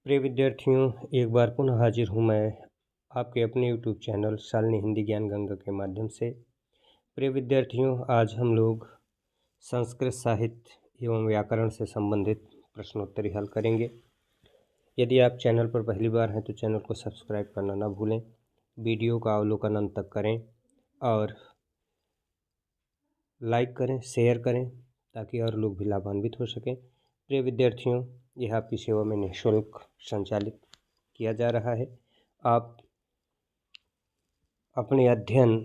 प्रिय विद्यार्थियों, एक बार पुनः हाजिर हूँ मैं आपके अपने यूट्यूब चैनल शालिनी हिंदी ज्ञान गंगा के माध्यम से। प्रिय विद्यार्थियों, आज हम लोग संस्कृत साहित्य एवं व्याकरण से संबंधित प्रश्नोत्तरी हल करेंगे। यदि आप चैनल पर पहली बार हैं तो चैनल को सब्सक्राइब करना ना भूलें, वीडियो का अवलोकन अंत तक करें और लाइक करें, शेयर करें ताकि और लोग भी लाभान्वित हो सकें। प्रिय विद्यार्थियों, यह आपकी सेवा में निःशुल्क संचालित किया जा रहा है। आप अपने अध्ययन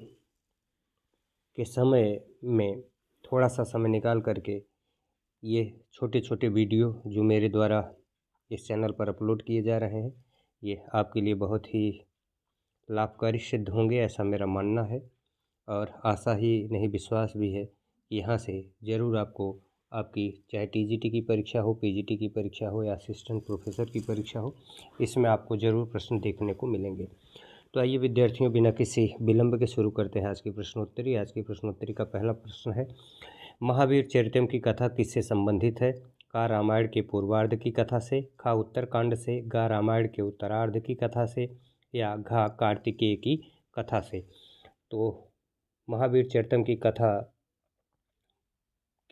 के समय में थोड़ा सा समय निकाल करके ये छोटे छोटे वीडियो जो मेरे द्वारा इस चैनल पर अपलोड किए जा रहे हैं, ये आपके लिए बहुत ही लाभकारी सिद्ध होंगे, ऐसा मेरा मानना है। और आशा ही नहीं, विश्वास भी है कि यहाँ से ज़रूर आपको आपकी चाहे टीजीटी की परीक्षा हो, पीजीटी की परीक्षा हो या असिस्टेंट प्रोफेसर की परीक्षा हो, इसमें आपको ज़रूर प्रश्न देखने को मिलेंगे। तो आइए विद्यार्थियों, बिना किसी विलंब के शुरू करते हैं आज की प्रश्नोत्तरी। आज की प्रश्नोत्तरी का पहला प्रश्न है, महावीर चरितम की कथा किससे संबंधित है? का रामायण के पूर्वार्ध की कथा से, खा उत्तरकांड से, गा रामायण के उत्तरार्ध की कथा से या घा कार्तिकेय की कथा से। तो महावीर चरितम की कथा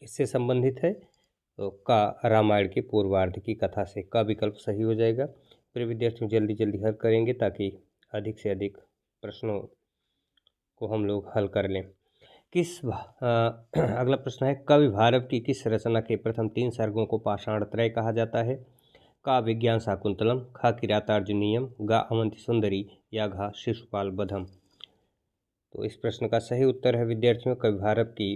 किससे संबंधित है? तो का रामायण के पूर्वार्ध की कथा से, का विकल्प सही हो जाएगा। प्रिय विद्यार्थियों, जल्दी जल्दी हल करेंगे ताकि अधिक से अधिक प्रश्नों को हम लोग हल कर लें। अगला प्रश्न है, कवि भारव की किस रचना के प्रथम 3 सर्गों को पाषाण त्रय कहा जाता है? का विज्ञान शाकुंतलम, खा किरातार्जुनीयम, गा अवंति सुंदरी या घा शिशुपाल बधम। तो इस प्रश्न का सही उत्तर है विद्यार्थियों, कवि भारव की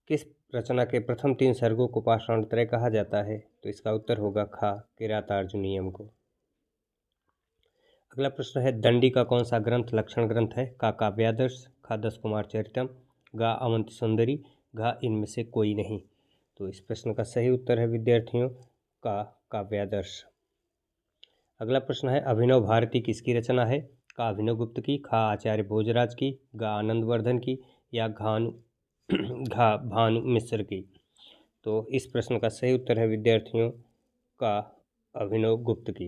किस रचना के प्रथम 3 सर्गों को पाषाण त्रय कहा जाता है? तो इसका उत्तर होगा खा किरातार्जुनीयम को। अगला प्रश्न है, दंडी का कौन सा ग्रंथ लक्षण ग्रंथ है? का काव्यादर्श, खा 10 कुमार चरितम, गा अवंति सुंदरी, घा इनमें से कोई नहीं। तो इस प्रश्न का सही उत्तर है विद्यार्थियों का काव्यादर्श। अगला प्रश्न है, अभिनव भारती किसकी रचना है? का अभिनव गुप्त की, खा आचार्य भोजराज की, गा आनंदवर्धन की या घा भानु मिश्र की। तो इस प्रश्न का सही उत्तर है विद्यार्थियों का अभिनव गुप्त की।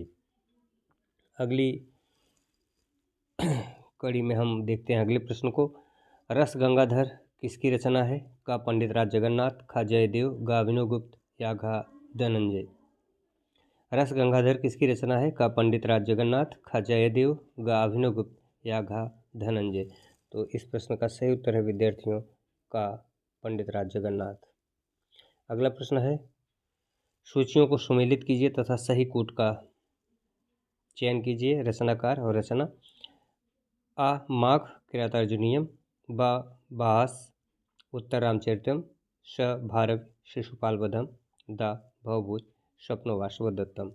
अगली कड़ी में हम देखते हैं अगले प्रश्न को, रस गंगाधर किसकी रचना है? का पंडित राज जगन्नाथ, खा जयदेव, गा अभिनव गुप्त या घा धनंजय। रस गंगाधर किसकी रचना है? का पंडित राज जगन्नाथ, खा जयदेव, गा अभिनव गुप्त या घा धनंजय। तो इस प्रश्न का सही उत्तर है विद्यार्थियों का पंडित राज जगन्नाथ। अगला प्रश्न है, सूचियों को सुमेलित कीजिए तथा सही कूट का चयन कीजिए। रचनाकार और रचना, आ माघ किरातार्जुनीयम, बा बास उत्तर रामचरितम, श भारव शिशुपाल वधम, दा भवभूत स्वप्नवासव दत्तम।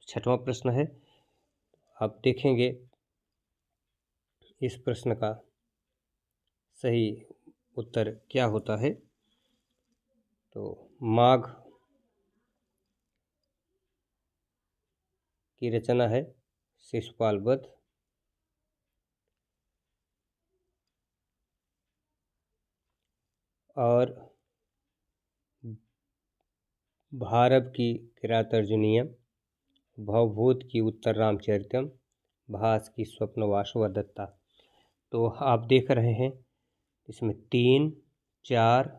छठवां प्रश्न है, आप देखेंगे इस प्रश्न का सही उत्तर क्या होता है। तो माघ की रचना है शिशुपाल वध, और भारव की किरातार्जुनीयम, भवभूत की उत्तर रामचरितम, भास की स्वप्नवासव दत्ता। तो आप देख रहे हैं इसमें 3, 4,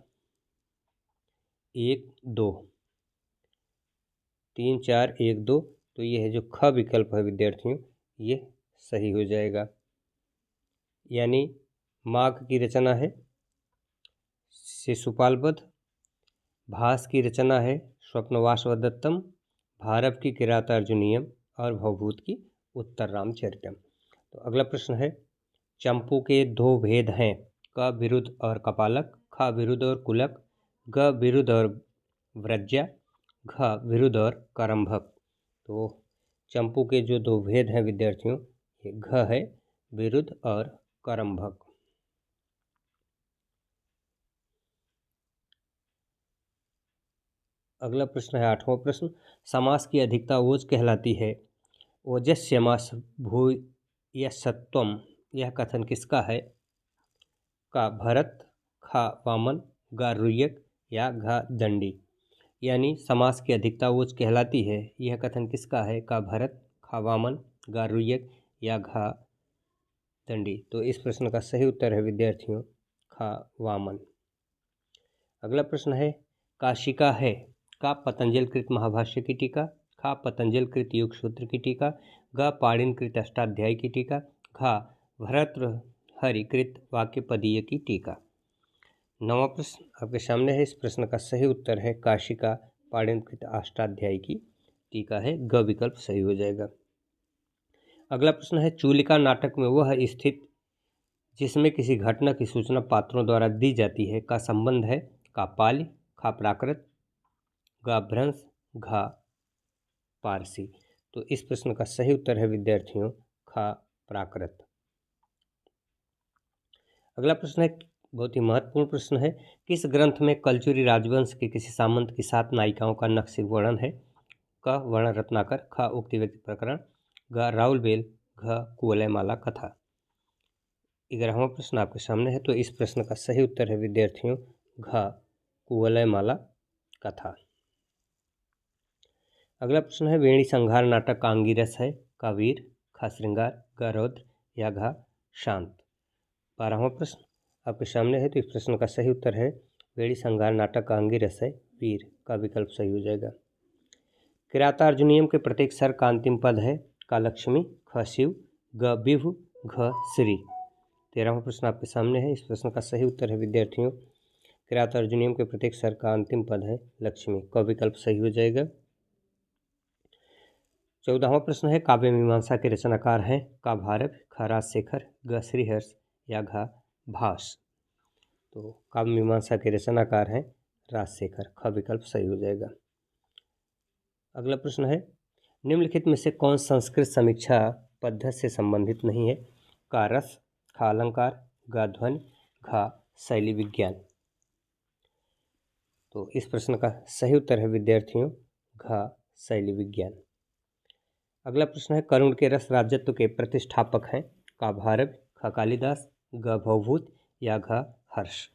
1, 2, 3, 4, 1, 2। तो ये है जो ख विकल्प है विद्यार्थियों, ये सही हो जाएगा। यानी माघ की रचना है शिशुपाल वध, भास की रचना है स्वप्नवासव दत्तम, भारव की किरातार्जुनीयम और भवभूत की उत्तर रामचरितम। तो अगला प्रश्न है, चंपू के 2 भेद हैं? क विरुद्ध और कपालक, ख विरुद्ध और कुलक, ग विरुद्ध और व्रज्या, घ विरुद्ध और करंभक। तो चंपू के जो 2 भेद हैं विद्यार्थियों, ये घ है, विरुद्ध और करंभक। अगला प्रश्न है 8वां प्रश्न, समास की अधिकता ओज कहलाती है? ओजस्यमास भूयसत्वम, यह कथन किसका है? का भरत, खा वामन, गा रुयक या घा दंडी। यानी समास की अधिकता ओज कहलाती है, यह कथन किसका है? का भरत, खा वामन, गा रुय्यक या घा दंडी। तो इस प्रश्न का सही उत्तर है विद्यार्थियों खा वामन। अगला प्रश्न है काशिका है का पतंजल कृत महाभाष्य की टीका, खा पतंजल कृत योग सूत्र की टीका, गा पाणिन कृत अष्टाध्यायी की टीका, घा भर्तृहरि कृत वाक्य पदीय की टीका। नवा प्रश्न आपके सामने है। इस प्रश्न का सही उत्तर है काशिका पाणिन कृत अष्टाध्यायी की टीका है, ग विकल्प सही हो जाएगा। अगला प्रश्न है चूलिका नाटक में वह स्थित जिसमें किसी घटना की सूचना पात्रों द्वारा दी जाती है का संबंध है? का पाली, खा प्राकृत, गा भ्रंश, घा पारसी। तो इस प्रश्न का सही उत्तर है विद्यार्थियों खा प्राकृत। अगला प्रश्न है बहुत ही महत्वपूर्ण प्रश्न है, किस ग्रंथ में कलचुरी राजवंश के किसी सामंत की 7 नायिकाओं का नक्शे वर्णन है? क वर्ण रत्नाकर, ख उक्ति व्यक्ति प्रकरण, ग राउलबेल, घ कुवलयमाला कथा। 11वां प्रश्न आपके सामने है। तो इस प्रश्न का सही उत्तर है विद्यार्थियों घ कुवलयमाला कथा। अगला प्रश्न है वेणी संहार नाटक का अंगिरस है? का वीर, खा श्रृंगार, ग रौद्र या घा शांत। 12वां प्रश्न आपके सामने है। तो इस प्रश्न का सही उत्तर है वेणी संहार नाटक का अंगिरस है वीर, का विकल्प सही हो जाएगा। किरातार्जुनीयम के प्रत्येक सर का अंतिम पद है? का लक्ष्मी, ख शिव, ग विभु, घ श्री। 13वां प्रश्न आपके सामने है। इस प्रश्न का सही उत्तर है विद्यार्थियों किरातार्जुनीयम के प्रत्येक सर का अंतिम पद है लक्ष्मी, का विकल्प सही हो जाएगा। 14वां प्रश्न है काव्य मीमांसा के रचनाकार हैं? का भारव, ख राजशेखर, ग श्रीहर्ष या घ भास। तो काव्य मीमांसा के रचनाकार हैं राजशेखर, ख विकल्प सही हो जाएगा। अगला प्रश्न है निम्नलिखित में से कौन संस्कृत समीक्षा पद्धति से संबंधित नहीं है? का रस, खा अलंकार, ग ध्वनि, घ शैली विज्ञान। तो इस प्रश्न का सही उत्तर है विद्यार्थियों घ शैली विज्ञान। अगला प्रश्न है करुण के रस राजत्व के प्रतिष्ठापक हैं? का भारव, ख कालिदास, ग भवभूत या घ हर्ष।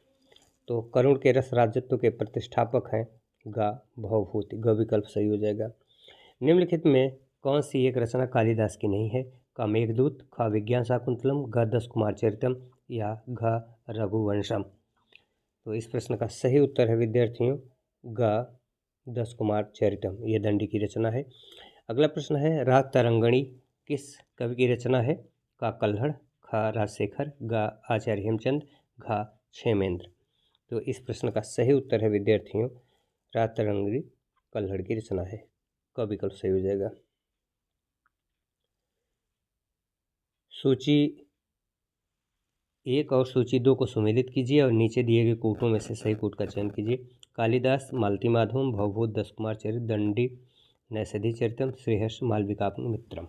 तो करुण के रस राजत्व के प्रतिष्ठापक हैं ग भवभूत, ग विकल्प सही हो जाएगा। निम्नलिखित में कौन सी एक रचना कालिदास की नहीं है? का मेघदूत, ख विज्ञान शाकुंतलम, ग दस कुमार चरितम या घ रघुवंशम। तो इस प्रश्न का सही उत्तर है विद्यार्थियों ग दस कुमार चरितम, यह दंडी की रचना है। अगला प्रश्न है राग तरंगणी किस कवि की रचना है? का कल्हड़, ख राजशेखर, ग आचार्य हेमचंद, घ क्षेमेंद्र। तो इस प्रश्न का सही उत्तर है विद्यार्थियों राग तरंगणी कल्हड़ की रचना है, का विकल्प सही हो जाएगा। सूची 1 और सूची 2 को सुमेलित कीजिए और नीचे दिए गए कूटों में से सही कूट का चयन कीजिए। कालिदास मालती माधवम, भवभूत दस कुमार चरित, दंडी नैषधि चरितम, श्रीहर्ष मालविकाग्निमित्रम।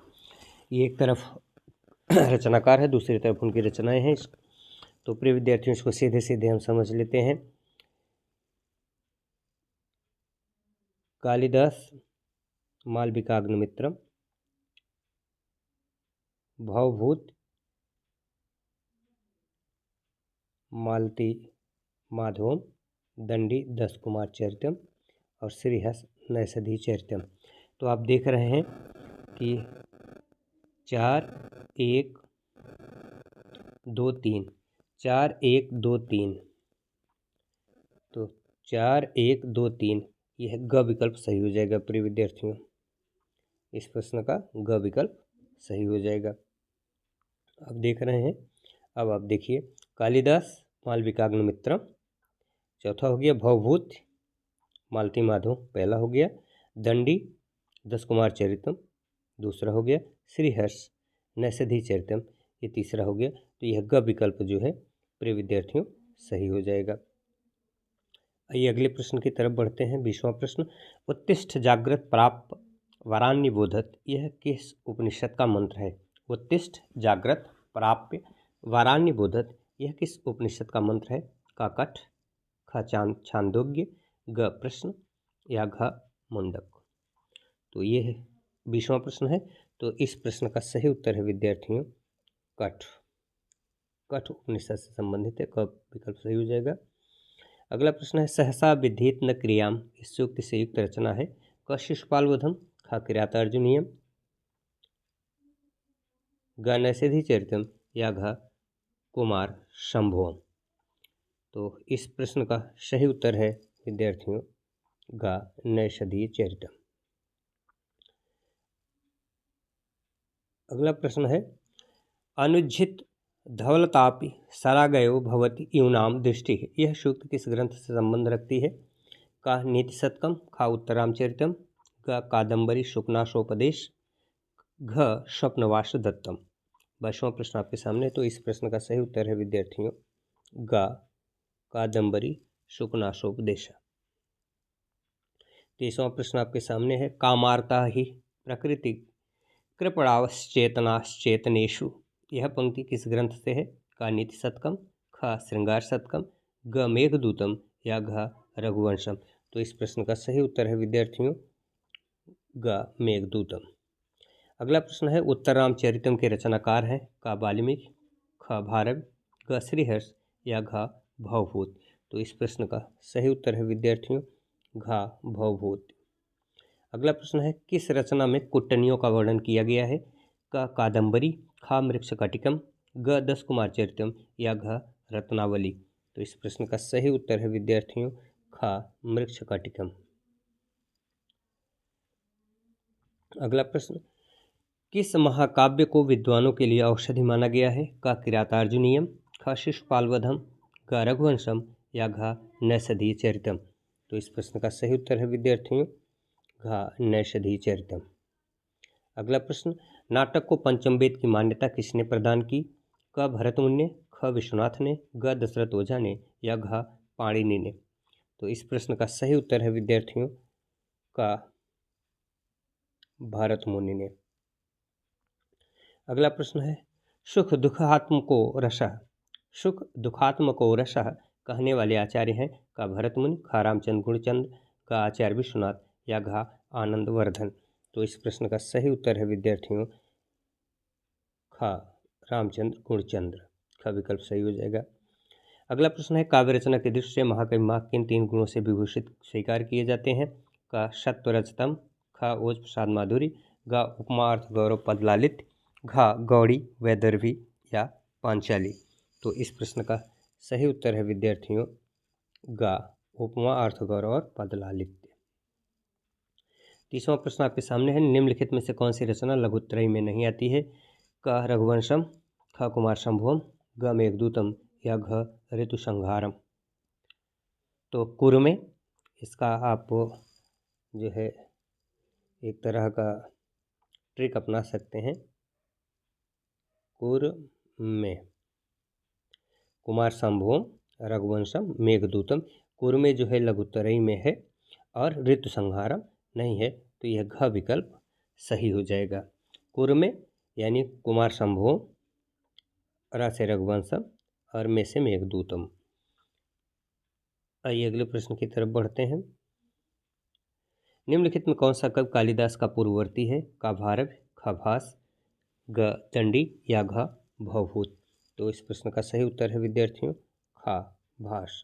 ये एक तरफ रचनाकार है, दूसरी तरफ उनकी रचनाएं हैं। तो प्रिय विद्यार्थियों इसको सीधे सीधे हम समझ लेते हैं। कालिदास मालविकाग्निमित्रम, भवभूत मालती माधवम, दंडी दस कुमार चरितम और श्रीहर्ष नैषधि चरितम। तो आप देख रहे हैं कि 4 1 2 3 4 1 2 3, तो 4 1 2 3 यह ग विकल्प सही हो जाएगा प्रिय विद्यार्थियों। इस प्रश्न का ग विकल्प सही हो जाएगा। आप देख रहे हैं। अब आप देखिए कालिदास मालविकाग्निमित्रम, चौथा हो गया भवभूत मालती माधव, पहला हो गया दंडी दस कुमार चरितम, दूसरा हो गया श्रीहर्ष नैषधि चरितम, ये तीसरा हो गया। तो यह ग विकल्प जो है प्रिय विद्यार्थियों सही हो जाएगा। आइए अगले प्रश्न की तरफ बढ़ते हैं। 20वां प्रश्न उत्तिष्ठ जागृत प्राप्त वारान्यबोधत, यह किस उपनिषद का मंत्र है? उत्तिष्ठ जागृत प्राप्य वारान्यबोधत, यह किस उपनिषद का मंत्र है? का कठ, ख छांदोग्य, ग प्रश्न या घ मुंडक। तो ये है 20वां प्रश्न है। तो इस प्रश्न का सही उत्तर है विद्यार्थियों कठ, कठ उपनिषद से संबंधित है, क विकल्प सही हो जाएगा। अगला प्रश्न है सहसा विद्येत न क्रियाम, इस सूक्त से युक्त रचना है। क शिशुपाल वधम, ख किरातार्जुनीयम, ग नैषधि चरितम या घ कुमार संभवम। तो इस प्रश्न का सही उत्तर है विद्यार्थियों ग नैषधि चरितम। अगला प्रश्न है अनुज्झित धवलतापि सरागयो भवति यूनाम दृष्टि, यह सूक्त किस ग्रंथ से संबंध रखती है। का नीति शतकम, खा उत्तरामचरितम, ग कादम्बरी शुकनाशोपदेश, घ स्वप्नवास दत्तम। 22वां प्रश्न आपके सामने। तो इस प्रश्न का सही उत्तर है विद्यार्थियों ग कादम्बरी शुकनाशोपदेश। 23वां प्रश्न आपके सामने है कामार्ता ही प्रकृति कृपणाश्चेतनाश्चेतनेषु, यह पंक्ति किस ग्रंथ से है। का नीति शतकम, ख श्रृंगार शतकम, ग मेघदूतम या घ रघुवंशम। तो इस प्रश्न का सही उत्तर है विद्यार्थियों ग मेघदूतम। अगला प्रश्न है उत्तर रामचरितम के रचनाकार हैं। का वाल्मीकि, ख भारव, ग श्रीहर्ष या घ भवभूत। तो इस प्रश्न का सही उत्तर है विद्यार्थियों घ भवभूत। अगला प्रश्न है किस रचना में कुट्टनियों का वर्णन किया गया है। क कादम्बरी, ख मृक्षकटिकम, ग दस कुमार चरितम या घ रत्नावली। तो इस प्रश्न का सही उत्तर है विद्यार्थियों ख मृक्षकटिकम। अगला प्रश्न किस महाकाव्य को विद्वानों के लिए औषधि माना गया है। का किरातार्जुनीयम, ख शिशुपालवधम, ग रघुवंशम या घ नैषधि चरितम। तो इस प्रश्न का सही उत्तर है विद्यार्थियों घ नैषधि चरितम। अगला प्रश्न नाटक को पंचम वेद की मान्यता किसने प्रदान की। क भरतमुनि ने, ख विश्वनाथ ने, ग दशरथ ओझा ने या घ पाणिनि ने। तो इस प्रश्न का सही उत्तर है विद्यार्थियों का भरतमुनि ने। अगला प्रश्न है सुख दुखात्मको रसः, सुख दुखात्मको रसः कहने वाले आचार्य हैं। का भरतमुनि, ख रामचंद्र गुणचंद्र, ग आचार्य विश्वनाथ या घ आनंदवर्धन। तो इस प्रश्न का सही उत्तर है विद्यार्थियों ख रामचंद्र गुणचंद्र, ख विकल्प सही हो जाएगा। अगला प्रश्न है काव्य रचना के दृष्टि से महाकवि माघ किन तीन गुणों से विभूषित स्वीकार किए जाते हैं। का सत्वरजतम, ख ओज प्रसाद माधुरी, ग उपमा अर्थ गौरव पदलालित, घ गौड़ी वैदर्भी या पांचाली। तो इस प्रश्न का सही उत्तर है विद्यार्थियों ग उपमा अर्थ गौरव और पदलालित। 30वां प्रश्न आपके सामने है निम्नलिखित में से कौन सी रचना लघुत्रयी में नहीं आती है। क रघुवंशम, ख कुमार संभवम, ग मेघदूतम या घ ऋतुसंहारम। तो कुरमे इसका आप जो है एक तरह का ट्रिक अपना सकते हैं। कुरमे, कुमार संभवम, रघुवंशम, मेघदूतम। कुरमे जो है लघुत्रयी में है और ऋतुसंहारम नहीं है, तो यह घ विकल्प सही हो जाएगा। कुरमे यानी कुमार संभवम, र से रघुवंशम और में से मेघदूतम। आइए अगले प्रश्न की तरफ बढ़ते हैं। निम्नलिखित में कौन सा कवि कालिदास का पूर्ववर्ती है। का भारव, ख भास, ग चंडी या घ भवभूत। तो इस प्रश्न का सही उत्तर है विद्यार्थियों ख भास।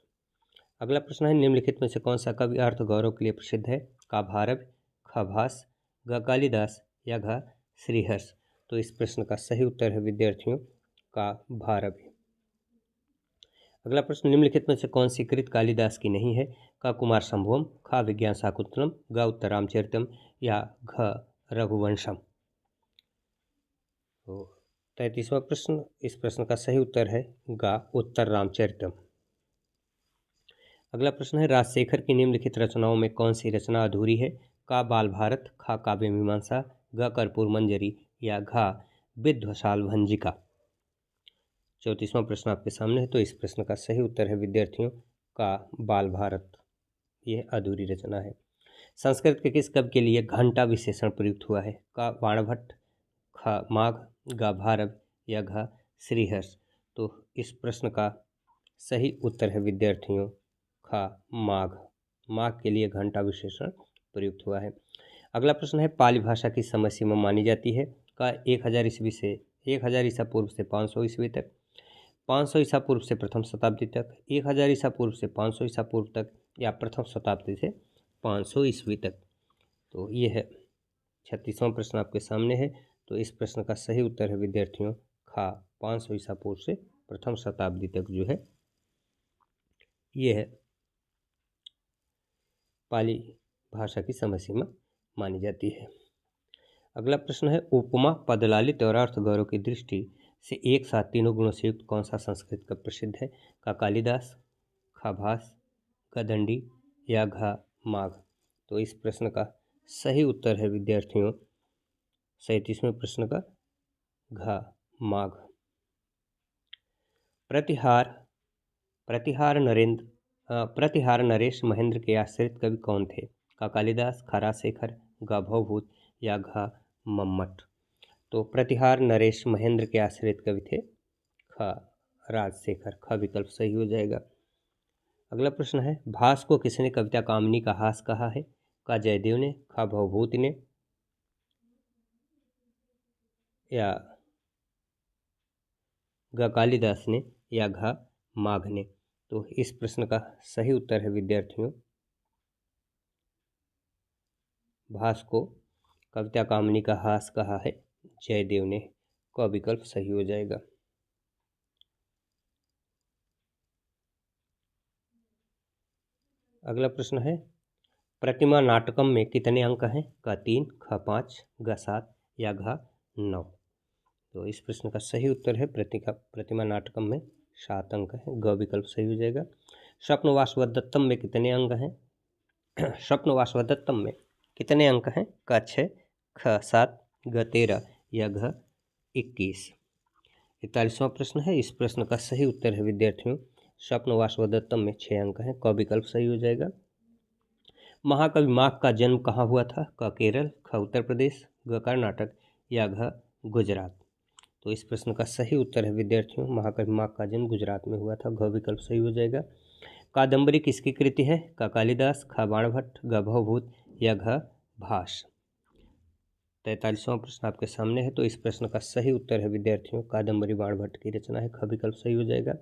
अगला प्रश्न है निम्नलिखित में से कौन सा कवि अर्थ गौरव के लिए प्रसिद्ध है। का भारव, ख भास, ग कालिदास या घ श्रीहर्ष। तो इस प्रश्न का सही उत्तर है विद्यार्थियों का भारव। अगला प्रश्न निम्नलिखित में से कौन सी कृत कालिदास की नहीं है। का कुमार संभवम, ख विज्ञान शाकुंतलम, ग उत्तरामचरितम या घ रघुवंशम। तो 33वां प्रश्न, इस प्रश्न का सही उत्तर है ग उत्तर रामचरितम। अगला प्रश्न है राजशेखर की निम्नलिखित रचनाओं में कौन सी रचना अधूरी है। का बाल भारत, ख काव्य मीमांसा, ग कर्पूर मंजरी या घ विध्वशाल भंजिका। 34वां प्रश्न आपके सामने है। तो इस प्रश्न का सही उत्तर है विद्यार्थियों का बाल भारत, यह अधूरी रचना है। संस्कृत के किस कवि के लिए घंटा विशेषण प्रयुक्त हुआ है। का बाणभट्ट, ख माघ, ग भारव या घ श्रीहर्ष। तो इस प्रश्न का सही उत्तर है विद्यार्थियों ख माघ, माघ के लिए घंटा विशेषण प्रयुक्त हुआ है। अगला प्रश्न है पाली भाषा की समय सीमा मानी जाती है। का 1000 ईस्वी से 1000 ईसा पूर्व से 500 ईस्वी तक, 500 ईसा पूर्व से प्रथम शताब्दी तक, 1000 ईसा पूर्व से 500 ईसा पूर्व तक, या प्रथम शताब्दी से 500 ईस्वी तक। तो ये है 36वां प्रश्न आपके सामने है। तो इस प्रश्न का सही उत्तर है विद्यार्थियों खा, 500 ईसा पूर्व से प्रथम शताब्दी तक जो है ये है पाली भाषा की समय सीमा मानी जाती है। अगला प्रश्न है, उपमा, पदलालित और अर्थ गौरव की दृष्टि से एक साथ तीनों गुणों से युक्त कौन सा संस्कृत का प्रसिद्ध है? का कालिदास, खा भास, का दंडी, या घा माघ। तो इस प्रश्न का सही उत्तर है विद्यार्थियों 37वें प्रश्न का घा माघ। प्रतिहार नरेश महेंद्र के आश्रित कवि कौन थे? का कालिदास, खा राजशेखर, गा भवभूत, या घा मम्मट। तो प्रतिहार नरेश महेंद्र के आश्रित कवि थे खा राजशेखर। खा विकल्प सही हो जाएगा। अगला प्रश्न है, भास को किसने कविता कामनी का हास कहा है? का जयदेव ने, खा भवभूत ने, या गा कालिदास ने, या घा माघ ने। तो इस प्रश्न का सही उत्तर है विद्यार्थियों भास को कविता कामनी का हास कहा है जयदेव ने। का विकल्प सही हो जाएगा। अगला प्रश्न है, प्रतिमा नाटकम में कितने अंक हैं? का 3, खा 5, गा 7, या घा 9। तो इस प्रश्न का सही उत्तर है प्रतिमा नाटकम में 7 अंक है। ग विकल्प सही हो जाएगा। स्वप्नवासवदत्तम में कितने अंक हैं? स्वप्नवासवदत्तम में कितने अंक हैं? का 6, ख 7, ग 13, या घ 21। 41वां प्रश्न है। इस प्रश्न का सही उत्तर है विद्यार्थियों स्वप्नवासवदत्तम में 6 अंक हैं। क विकल्प सही हो जाएगा। महाकवि माघ का जन्म कहाँ हुआ था? क केरल, ख उत्तर प्रदेश, ग कर्नाटक, या घ गुजरात। तो इस प्रश्न का सही उत्तर है विद्यार्थियों महाकवि माघ का जन्म गुजरात में हुआ था। घ विकल्प सही हो जाएगा। कादम्बरी किसकी कृति है? का कालिदास, खा बाणभट्ट, ग भवभूत, या घ भास। 43वां प्रश्न आपके सामने है। तो इस प्रश्न का सही उत्तर है विद्यार्थियों कादम्बरी बाणभट्ट की रचना है। ख विकल्प सही हो जाएगा।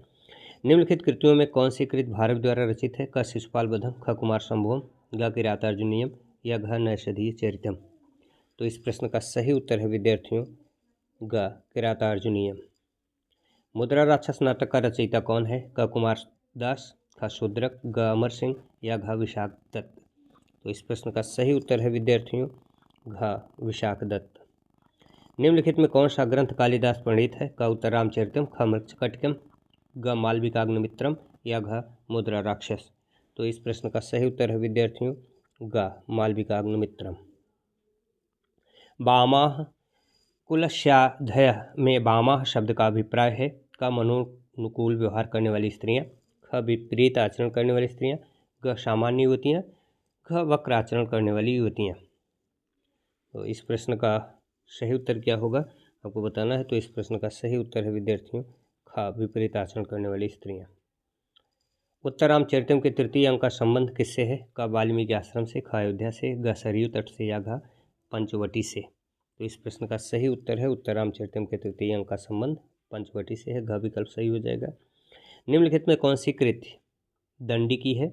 निम्नलिखित कृतियों में कौन सी कृति भारत द्वारा रचित है? क शिशुपाल बधम, ख कुमार संभवम, ग किरातार्जुनीयम, या घ नैषधीय चरितम। तो इस प्रश्न का सही उत्तर है विद्यार्थियों ग किरातार्जुनीयम। मुद्रा राक्षस नाटक का रचयिता कौन है? क कुमार दास, ख शूद्रक, ग अमर सिंह, या घ विशाख दत्त। तो इस प्रश्न का सही उत्तर है विद्यार्थियों घ विशाख दत्त। निम्नलिखित में कौन सा ग्रंथ कालिदास प्रणीत है? क उत्तर रामचरितम, ख मृच्छकटिकम, ग मालविकाग्निमित्रम, या घ मुद्रा राक्षस। तो इस प्रश्न का सही उत्तर है विद्यार्थियों ग मालविकाग्निमित्रम। वामाह कुलस्याध्याय में वामाह शब्द का अभिप्राय है? क मनोनुकूल व्यवहार करने वाली स्त्रियां, ख विपरीत आचरण करने वाली स्त्रियां, ग सामान्य युवतियां, घ वक्र आचरण करने वाली युवतियां। तो इस प्रश्न का सही उत्तर क्या होगा आपको बताना है। तो इस प्रश्न का सही उत्तर है विद्यार्थियों ख विपरीत आचरण करने वाली स्त्रियां। उत्तरामचरितम के तृतीय अंक का संबंध किससे है? क वाल्मीकि आश्रम से, ख अयोध्या से, ग सरयू तट से, या घ पंचवटी से। तो इस प्रश्न का सही उत्तर है उत्तरामचरितम के तृतीय अंक का संबंध पंचवटी से है। घ विकल्प सही हो जाएगा। निम्नलिखित में कौन सी कृति दंडी की है?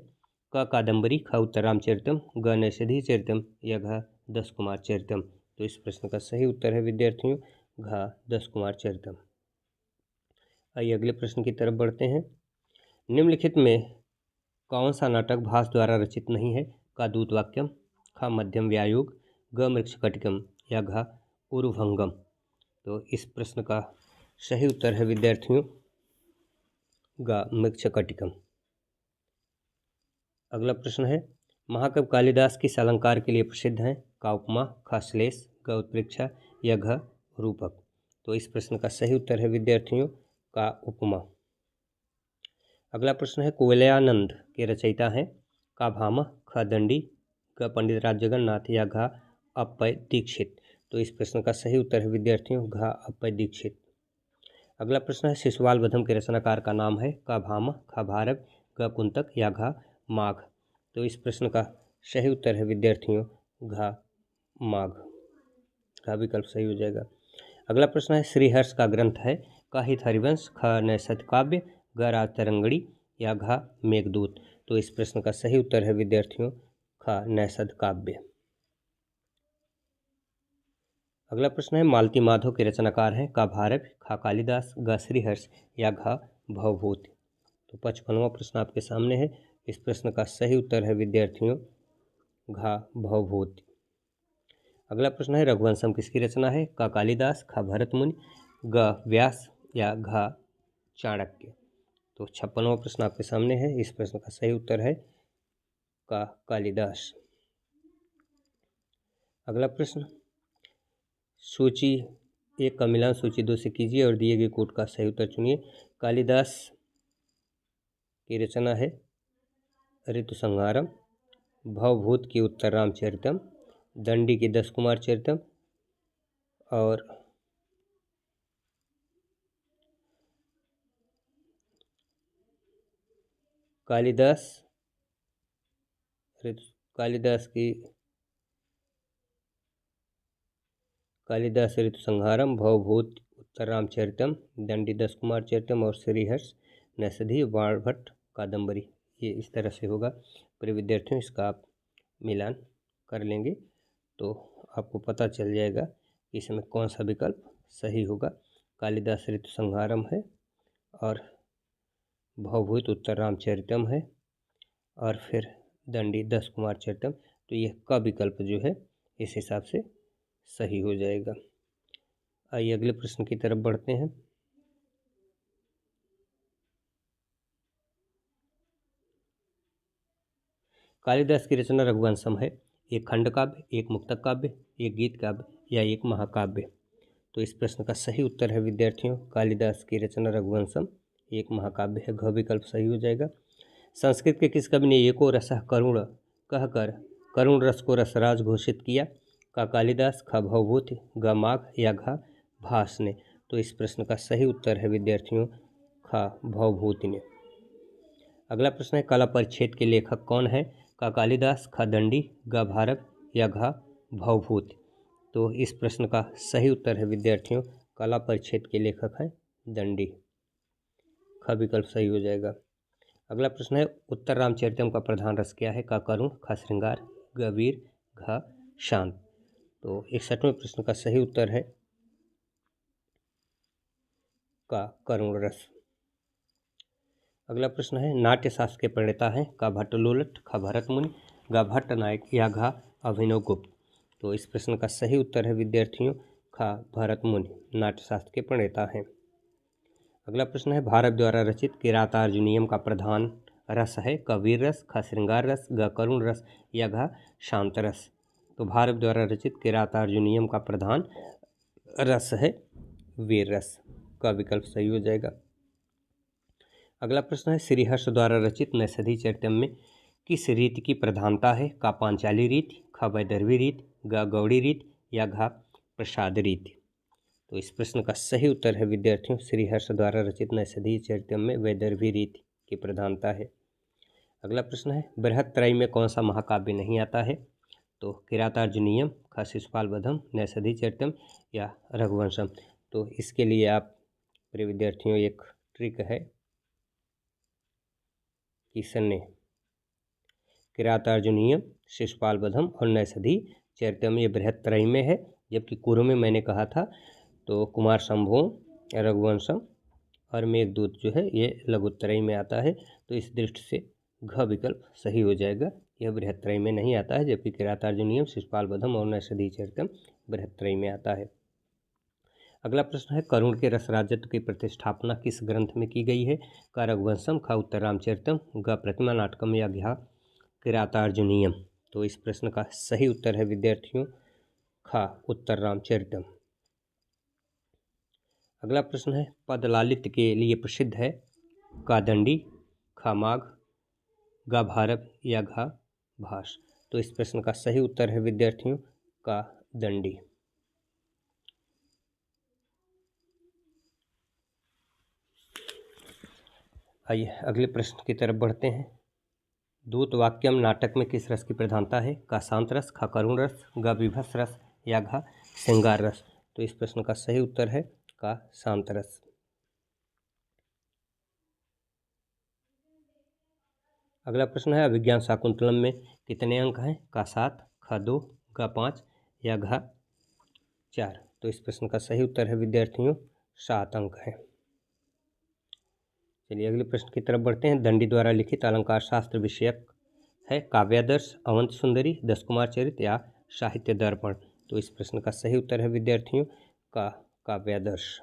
क कादम्बरी, ख उत्तरामचरितम, ग नैषधीय चरितम, या घ 10 कुमार चरितम। तो इस प्रश्न का सही उत्तर है विद्यार्थियों घ 10 कुमार चरितम। आइए अगले प्रश्न की तरफ बढ़ते हैं। निम्नलिखित में कौन सा नाटक भास द्वारा रचित नहीं है? का दूतवाक्यम, ख मध्यम व्यायोग, ग मृच्छकटिकम, या घ उरुभंगम। तो इस प्रश्न का सही उत्तर है विद्यार्थियों ग मृच्छकटिकम। अगला प्रश्न है, महाकवि कालिदास किस अलंकार के लिए प्रसिद्ध हैं? का उपमा, ख श्लेष, ग उत्प्रेक्षा, या घ रूपक। तो इस प्रश्न का सही उत्तर है विद्यार्थियों का उपमा। अगला प्रश्न है, कुवलयानंद के रचयिता हैं? का भामह, ख दंडी, ग पंडित राज जगन्नाथ, या घ अप्पय दीक्षित। तो इस प्रश्न का सही उत्तर है विद्यार्थियों घ अप्पय दीक्षित। अगला प्रश्न है, शिशुपाल बधम के रचनाकार का नाम है? का भामह, ख भारत, ग कुंतक, या घ माघ। तो इस प्रश्न का सही उत्तर है विद्यार्थियों घ माघ। घ विकल्प सही हो जाएगा। अगला प्रश्न है, श्रीहर्ष का ग्रंथ है? का हित हरिवंश, ख नैषध काव्य, ग राज तरंगड़ी या घ मेघदूत। तो इस प्रश्न का सही उत्तर है विद्यार्थियों ख नैषध काव्य। अगला प्रश्न है मालती माधव के रचनाकार हैं का भारत, खा कालिदास, ग श्रीहर्ष या घ भवभूति। तो 55वां प्रश्न आपके सामने है। इस प्रश्न का सही उत्तर है विद्यार्थियों घ भवभूति। अगला प्रश्न है रघुवंशम किसकी रचना है, का कालिदास, खा भरत मुनि, ग व्यास या घ चाणक्य। तो 56वां प्रश्न आपके सामने है। इस प्रश्न का सही उत्तर है का कालिदास। अगला प्रश्न सूची 1 का मिलान सूची 2 से कीजिए और दिए गए कोड का सही उत्तर चुनिए। कालिदास की रचना है ऋतु संहारम, भवभूत की उत्तर रामचरितम, दंडी की 10 कुमार चरितम और कालिदास ऋतु संहारम, भवभूत उत्तर रामचरितम, दंडी 10 कुमार चरितम और श्रीहर्ष नैषधि वाणभट्ट कादंबरी। ये इस तरह से होगा। प्रिय विद्यार्थियों इसका आप मिलान कर लेंगे तो आपको पता चल जाएगा कि इसमें कौन सा विकल्प सही होगा। कालिदास ऋतु संहारम है और भवभूत उत्तर रामचरितम है और फिर दंडी 10 कुमार चरितम। तो यह का विकल्प जो है इस हिसाब से सही हो जाएगा। आइए अगले प्रश्न की तरफ बढ़ते हैं। कालिदास की रचना रघुवंशम है, एक खंड काव्य, एक मुक्तक काव्य, एक गीत काव्य या एक महाकाव्य। तो इस प्रश्न का सही उत्तर है विद्यार्थियों कालिदास की रचना रघुवंशम एक महाकाव्य है। घ विकल्प सही हो जाएगा। संस्कृत के किस कवि ने एको रसः करुण कहकर करुण रस को रसराज घोषित किया, का कालिदास, ख भवभूति, ग माघ या घ भास ने। तो इस प्रश्न का सही उत्तर है विद्यार्थियों ख भवभूति ने। अगला प्रश्न है कला परिच्छेद के लेखक कौन है, का कालिदास, ख दंडी, ग भारत या घ भवभूति। तो इस प्रश्न का सही उत्तर है विद्यार्थियों कला परिच्छेद के लेखक हैं दंडी। ख विकल्प सही हो जाएगा। अगला प्रश्न है उत्तर रामचरितम का प्रधान रस क्या है, का करुण, ख श्रृंगार, ग वीर, घ शांत। तो 61वें प्रश्न का सही उत्तर है का करुण रस। अगला प्रश्न है नाट्य शास्त्र के प्रणेता हैं, का भट्टलोलट, ख भरत मुनि, ग भट्ट नायक या घ अभिनव गुप्त। तो इस प्रश्न का सही उत्तर है विद्यार्थियों ख भरत मुनि नाट्य शास्त्र के प्रणेता हैं। अगला प्रश्न है भारत द्वारा रचित किरातार्जुनीयम का प्रधान रस है, क वीर रस, ख श्रृंगार रस, ग करुण रस या घ शांत रस। तो भारत द्वारा रचित किरातार्जुनीयम का प्रधान रस है वीर रस। का विकल्प सही हो जाएगा। अगला प्रश्न है श्रीहर्ष द्वारा रचित नैषधि चरितम में किस रीति की प्रधानता है, का पांचाली रीति, ख वैदर्भी रीति, ग गौड़ी रीति या घ प्रसाद रीति। तो इस प्रश्न का सही उत्तर है विद्यार्थियों श्रीहर्ष द्वारा रचित नैषधि चरितम में वैदर्भी रीति की प्रधानता है। अगला प्रश्न है बृहत्त्रयी में कौन सा महाकाव्य नहीं आता है, तो किरातार्जुनीयम, ख शिशुपाल वधम, नैषधि चरितम या रघुवंशम। तो इसके लिए आप प्रिय विद्यार्थियों एक ट्रिक है कि सन्ने किरातार्जुनीयम, शिशुपाल वधम और नैषधि चरितम ये बृहत्त्रयी में है, जबकि कुरु में मैंने कहा था तो कुमार संभोम, रघुवंशम और मेघदूत जो है ये लघुत्तरयी में आता है। तो इस दृष्टि से घ विकल्प सही हो जाएगा। यह बृहत्त्रयी में नहीं आता है, जबकि किरातार्जुनीयम, शिशुपाल वधम और नैषधि चरितम बृहत्त्रयी में आता है। अगला प्रश्न है करुण के रस राजत्व की प्रतिष्ठापना किस ग्रंथ में की गई है, का रघुवंशम, ख उत्तर रामचरितम, ग प्रतिमा नाटकम या घ किरातार्जुनीयम। तो इस प्रश्न का सही उत्तर है विद्यार्थियों ख उत्तर रामचरितम। अगला प्रश्न है पद लालित्य के लिए प्रसिद्ध है, का दंडी, ख माघ, ग भारत या घ भास। तो इस प्रश्न का सही उत्तर है विद्यार्थियों का दंडी। आइए अगले प्रश्न की तरफ बढ़ते हैं। दूत वाक्यम नाटक में किस रस की प्रधानता है, का शांत रस, ख करुण रस, ग विभत्स रस या घ श्रृंगार रस। तो इस प्रश्न का सही उत्तर है का शांत रस। अगला प्रश्न है अभिज्ञान शाकुंतलम में कितने अंक हैं? का 7, ख 2, ग 5 या घ 4। तो इस प्रश्न का सही उत्तर है विद्यार्थियों 7 अंक है। चलिए अगले प्रश्न की तरफ बढ़ते हैं। दंडी द्वारा लिखित अलंकार शास्त्र विषयक है काव्यादर्श, अवंत सुंदरी, दस कुमार चरित या साहित्य दर्पण। तो इस प्रश्न का सही उत्तर है विद्यार्थियों का काव्यादर्श।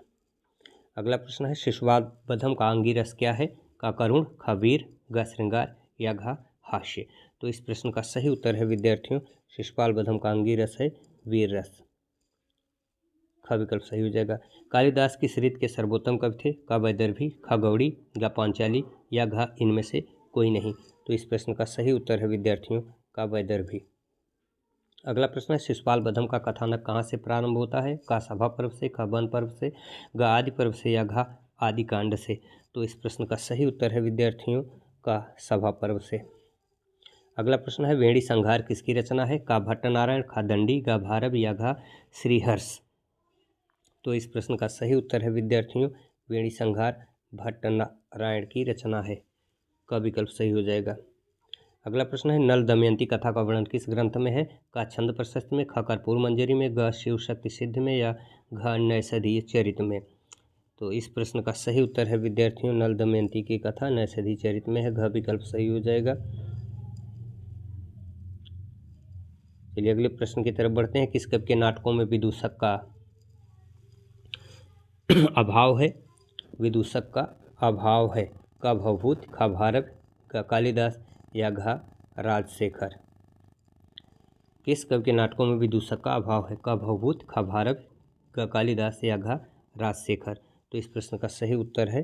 अगला प्रश्न है शिशुपाल बधम का अंगिरस क्या है? का करुण, ख वीर, ग श्रृंगार या घ हास्य। तो इस प्रश्न का सही उत्तर है विद्यार्थियों शिशुपाल बधम का अंगिरस है वीर रस। ख विकल्प सही हो जाएगा। कालिदास किस रीत के सर्वोत्तम कवि थे? क वैदर्भी, ख गौड़ी, ग पांचाली या घ इनमें से कोई नहीं। तो इस प्रश्न का सही उत्तर है विद्यार्थियों का वैदर्भी। अगला प्रश्न है शिशुपाल बधम का कथानक कहाँ से प्रारंभ होता है? का सभा पर्व से, ख वन पर्व से, ग आदि पर्व से या घ आदि कांड से। तो इस प्रश्न का सही उत्तर है विद्यार्थियों का सभा पर्व से। अगला प्रश्न है वेणी संहार किसकी रचना है? का भट्टनारायण, ख दंडी, ग भारव या घ श्रीहर्ष। तो इस प्रश्न का सही उत्तर है विद्यार्थियों वेणी संहार भट्टनारायण की रचना है। का विकल्प सही हो जाएगा। अगला प्रश्न है नल दमयंती कथा का वर्णन किस ग्रंथ में है? का छंद प्रशस्त में, ख कर्पूर मंजरी में, ग शिव शक्ति सिद्ध में या घ नैषधीय चरित में। तो इस प्रश्न का सही उत्तर है विद्यार्थियों नल दमयंती की कथा नैषधीय चरित में है। घ विकल्प सही हो जाएगा। चलिए अगले प्रश्न की तरफ बढ़ते हैं। किस कवि के नाटकों में विदूषक का अभाव है? विदूषक का अभाव है। क भवभूत, ख भारव, ग कालिदास या घ राजशेखर। किस कवि के नाटकों में विदूषक का अभाव है? क भवभूत, ख भारव, ग कालिदास या घ राजशेखर। तो इस प्रश्न का सही उत्तर है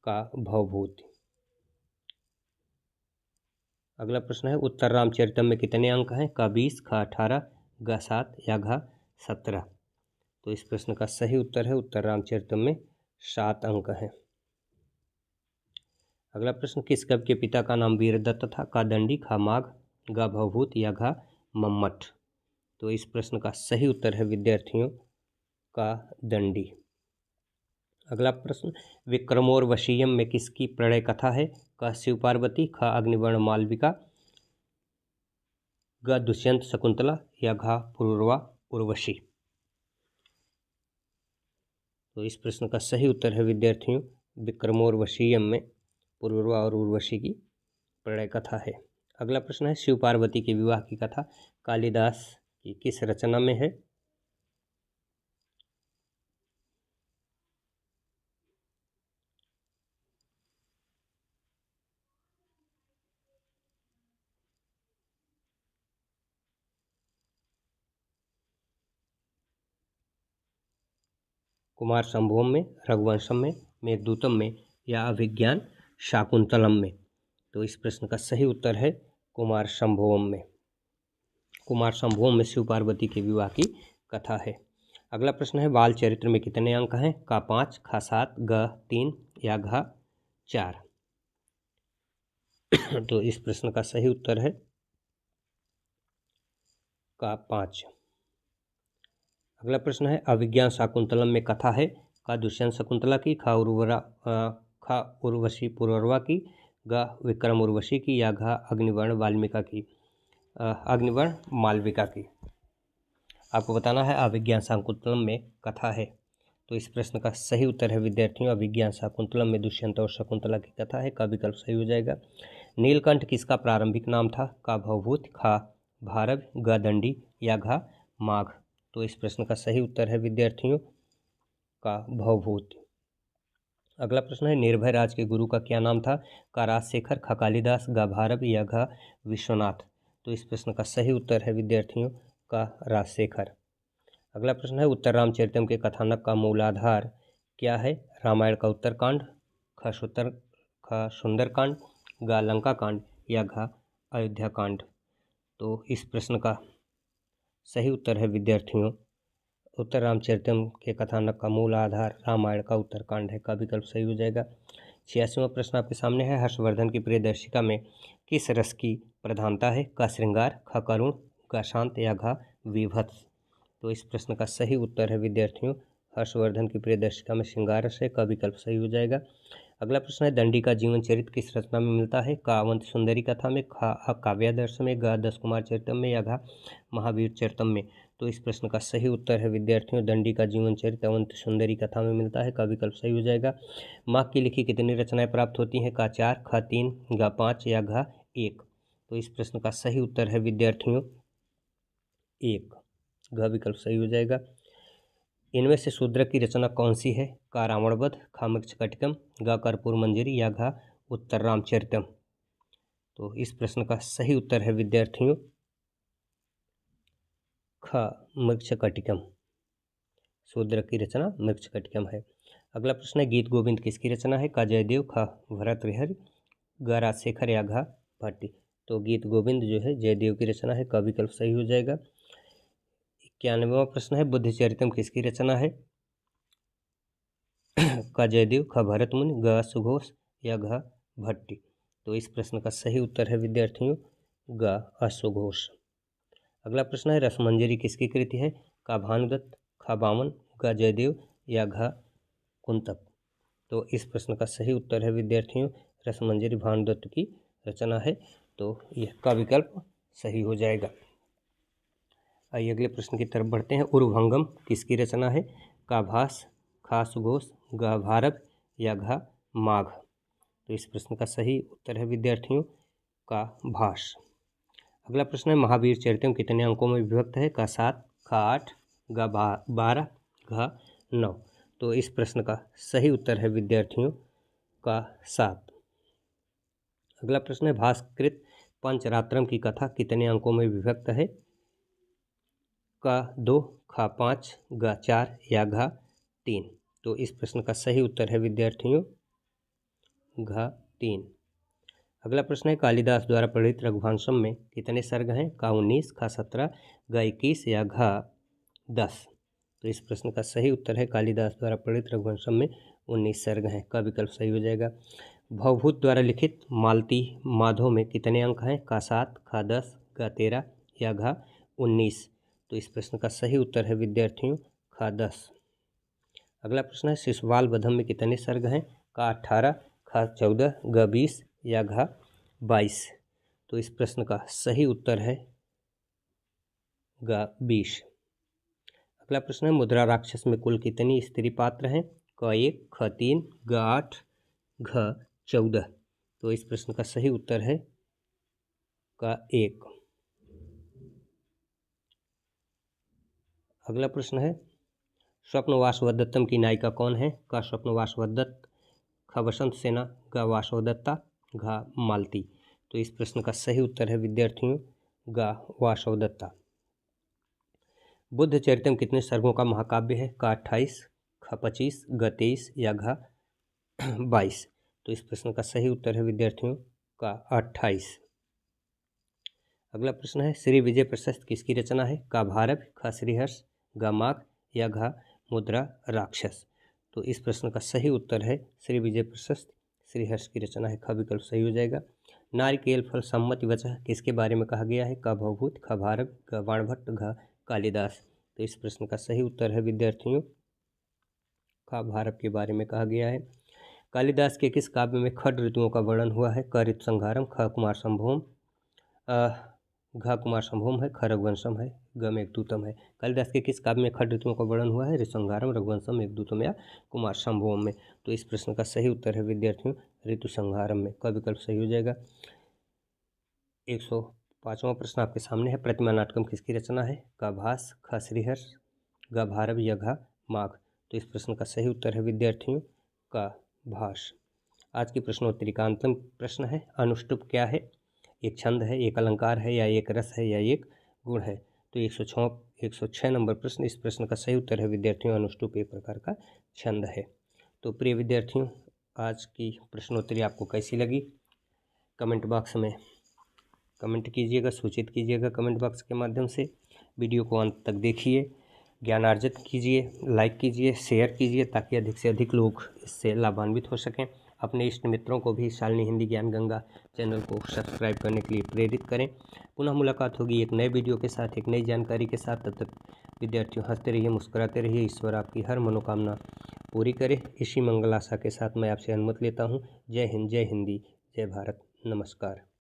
का भवभूत। अगला प्रश्न है उत्तर रामचरितम में कितने अंक हैं? क 20, ख 18, ग 7 या घ 17। तो इस प्रश्न का सही उत्तर है उत्तर रामचरितम में 7 अंक हैं। अगला प्रश्न किस कवि के पिता का नाम वीरदत्त था? का दंडी, ख माघ, ग भवभूत या घ मम्मट। तो इस प्रश्न का सही उत्तर है विद्यार्थियों का दंडी। अगला प्रश्न विक्रमोर्वशीयम में किसकी प्रणय कथा है? क शिव पार्वती, ख अग्निवर्ण मालविका, ग दुष्यंत शकुंतला या घ पुरूरवा उर्वशी। तो इस प्रश्न का सही उत्तर है विद्यार्थियों विक्रमोर्वशीयम में पुरूरवा और उर्वशी की प्रणय कथा है। अगला प्रश्न है शिव पार्वती के विवाह की कथा कालिदास की किस रचना में है? कुमार संभवम में, रघुवंशम में, मेघदूतम में या अभिज्ञान शाकुंतलम में। तो इस प्रश्न का सही उत्तर है कुमार संभवम में। कुमार संभवम में शिव पार्वती के विवाह की कथा है। अगला प्रश्न है बाल चरित्र में कितने अंक हैं? का 5, ख 7, ग 3 या घ 4। तो इस प्रश्न का सही उत्तर है का 5। अगला प्रश्न है अभिज्ञान शाकुंतलम में कथा है का दुष्यंत शकुंतला की, ख उर्वशी पुरूरवा की, ग विक्रम उर्वशी की या घ अग्निवर्ण वाल्मीका की अग्निवर्ण मालविका की। आपको बताना है अभिज्ञान शाकुंतलम में कथा है। तो इस प्रश्न का सही उत्तर है विद्यार्थियों अभिज्ञान शाकुंतलम में दुष्यंत और शकुंतला की कथा है। का विकल्प सही हो जाएगा। नीलकंठ किसका प्रारंभिक नाम था? का भवभूत, ख भारव, ग दंडी या घ माघ। तो इस प्रश्न का सही उत्तर है विद्यार्थियों का भवभूत। अगला प्रश्न है निर्भय राज के गुरु का क्या नाम था? का राजशेखर, ख कालिदास, ग भारव या घ विश्वनाथ। तो इस प्रश्न का सही उत्तर है विद्यार्थियों का राजशेखर। अगला प्रश्न है उत्तर रामचरितम के कथानक का मूलाधार क्या है? रामायण का उत्तरकांड, ख सुंदरकांड, ग लंका कांड या घ अयोध्या कांड। तो इस प्रश्न का सही उत्तर है विद्यार्थियों उत्तर रामचरितम के कथानक का मूल आधार रामायण का उत्तरकांड है। का विकल्प सही हो जाएगा। 86वां प्रश्न आपके सामने है हर्षवर्धन की प्रियदर्शिका में किस रस की प्रधानता है? क श्रृंगार, ख करुण, ग शांत या घ विभत्स। तो इस प्रश्न का सही उत्तर है विद्यार्थियों हर्षवर्धन की प्रियदर्शिका में श्रृंगार रस है। का विकल्प सही हो जाएगा। अगला प्रश्न है दंडी का जीवन चरित्र किस रचना में मिलता है? का अवंत सुंदरी कथा में, खा काव्यादर्श में, ग दस कुमार चरितम में या घा महावीर चरितम में? तो इस प्रश्न का सही उत्तर है विद्यार्थियों दंडी का जीवन चरित्र अवंत सुंदरी कथा में मिलता है। का विकल्प सही हो जाएगा। माघ की लिखी कितनी रचनाएं प्राप्त होती हैं? का 4, ख 3, ग 5 या घ 1? तो इस प्रश्न का सही उत्तर है विद्यार्थियों 1, घ विकल्प सही हो जाएगा। इनमें से शूद्रक की रचना कौन सी है? का रावणवध, खा मृच्छकटिकम, ग कर्पूर मंजरी या घ उत्तर रामचरितम? तो इस प्रश्न का सही उत्तर है विद्यार्थियों ख मृच्छकटिकम। शूद्रक की रचना मृच्छकटिकम है। अगला प्रश्न है गीत गोविंद किसकी रचना है? का जयदेव, ख भरतृहरि, ग राजशेखर या घ भट्टी? तो गीत गोविंद जो है जयदेव की रचना है। का विकल्प सही हो जाएगा। 91वां प्रश्न है बुद्ध चरितम किसकी रचना है? का जयदेव, ख भरत मुनि, ग सुघोष या घ भट्टी? तो इस प्रश्न का सही उत्तर है विद्यार्थियों ग अशुघोष। अगला प्रश्न है रसमंजरी किसकी कृति है? का भानुदत्त, ख बामन, ग जयदेव या घ कुंतक? तो इस प्रश्न का सही उत्तर है विद्यार्थियों रसमंजरी भानुदत्त की रचना है। तो यह का विकल्प सही हो जाएगा। आइए अगले प्रश्न की तरफ बढ़ते हैं। उर्वभंगम किसकी रचना है? का भास, खा सुघोष, ग भारत या घ माघ? तो इस प्रश्न का सही उत्तर है विद्यार्थियों का भास। अगला प्रश्न है महावीर चरितम कितने अंकों में विभक्त है? का 7, ख 8, ग 12, घ 9? तो इस प्रश्न का सही उत्तर है विद्यार्थियों का 7। अगला प्रश्न है भास्कृत पंचरात्रम की कथा कितने अंकों में विभक्त है? का 2, ख 5, ग 4 या घ 3? तो इस प्रश्न का सही उत्तर है विद्यार्थियों घ 3। अगला प्रश्न है कालिदास द्वारा प्रेरित रघुवंशम में कितने सर्ग हैं? का 19, ख 17, ग 21 या घ 10? तो इस प्रश्न का सही उत्तर है कालिदास द्वारा प्रेरित रघुवंशम में 19 सर्ग हैं। का विकल्प सही हो जाएगा। भवभूत द्वारा लिखित मालती माधव में कितने अंक हैं? का 7, ख 10, ग 13 या घ 19? तो इस प्रश्न का सही उत्तर है विद्यार्थियों ख 10। अगला प्रश्न है शिशुपाल वधम में कितने सर्ग हैं? का 18, ख 14, ग 20 या घ 22? तो इस प्रश्न का सही उत्तर है ग 20। अगला प्रश्न है मुद्रा राक्षस में कुल कितनी स्त्री पात्र हैं? क 1, ख 3, ग 8, घ 14? तो इस प्रश्न का सही उत्तर है क 1। अगला प्रश्न है स्वप्न वासवदत्तम की नायिका कौन है? का स्वप्न वासवदत्त, ख वसंत सेना, ग वासवदत्ता, घ मालती? तो इस प्रश्न का सही उत्तर है विद्यार्थियों ग वासवदत्ता। बुद्ध चरितम कितने सर्गों का महाकाव्य है? का 28, ख 25, ग 23 या घ 22? तो इस प्रश्न का सही उत्तर है विद्यार्थियों का 28। अगला प्रश्न है श्री विजय प्रशस्त किसकी रचना है? का भारत, ख श्रीहर्ष, ग माघ या घ मुद्रा राक्षस? तो इस प्रश्न का सही उत्तर है श्री विजय प्रशस्त श्रीहर्ष की रचना है। ख विकल्प सही हो जाएगा। नारिकेल फल सम्मति वचः किसके बारे में कहा गया है? क भवभूत, ख भारत, ग बाणभट्ट, घ कालिदास? तो इस प्रश्न का सही उत्तर है विद्यार्थियों ख भारत के बारे में कहा गया है। कालिदास के किस काव्य में खड ऋतुओं का वर्णन हुआ है? क ऋतु संहारम, ख कुमार संभोम, घ कुमार संभोम है, ख रघुवंशम है, ग मेघदूतम है? कालिदास के किस काव्य में खड ऋतुओं का वर्णन हुआ है? ऋतुसंहारम, रघुवंशम, मेघदूतम या कुमार संभोम में? तो इस प्रश्न का सही उत्तर है विद्यार्थियों ऋतुसंहारम में। का विकल्प सही हो जाएगा। 105वां प्रश्न आपके सामने है प्रतिमा नाटकम किसकी रचना है? का भास, ख श्रीहर्ष, ग भारव या घ माघ? तो इस प्रश्न का सही उत्तर है विद्यार्थियों का भास। आज की प्रश्नोत्तरी का अंतिम प्रश्न है अनुष्टुप क्या है? एक छंद है, एक अलंकार है या एक रस है या एक गुण है? तो 106 नंबर प्रश्न। इस प्रश्न का सही उत्तर है विद्यार्थियों अनुष्टुप एक प्रकार का छंद है। तो प्रिय विद्यार्थियों आज की प्रश्नोत्तरी आपको कैसी लगी? कमेंट बॉक्स में कमेंट कीजिएगा, सूचित कीजिएगा कमेंट बॉक्स के माध्यम से। वीडियो को अंत तक देखिए, ज्ञान अर्जित कीजिए, लाइक कीजिए, शेयर कीजिए ताकि अधिक से अधिक लोग इससे लाभान्वित हो सकें। अपने इष्ट मित्रों को भी शालिनी हिंदी ज्ञान गंगा चैनल को सब्सक्राइब करने के लिए प्रेरित करें। पुनः मुलाकात होगी एक नए वीडियो के साथ, एक नई जानकारी के साथ। तब तक विद्यार्थियों हंसते रहिए, मुस्कुराते रहिए। ईश्वर आपकी हर मनोकामना पूरी करे। इसी मंगल आशा के साथ मैं आपसे अनुमति लेता हूँ। जय हिंद, जय हिंदी, जय भारत, नमस्कार।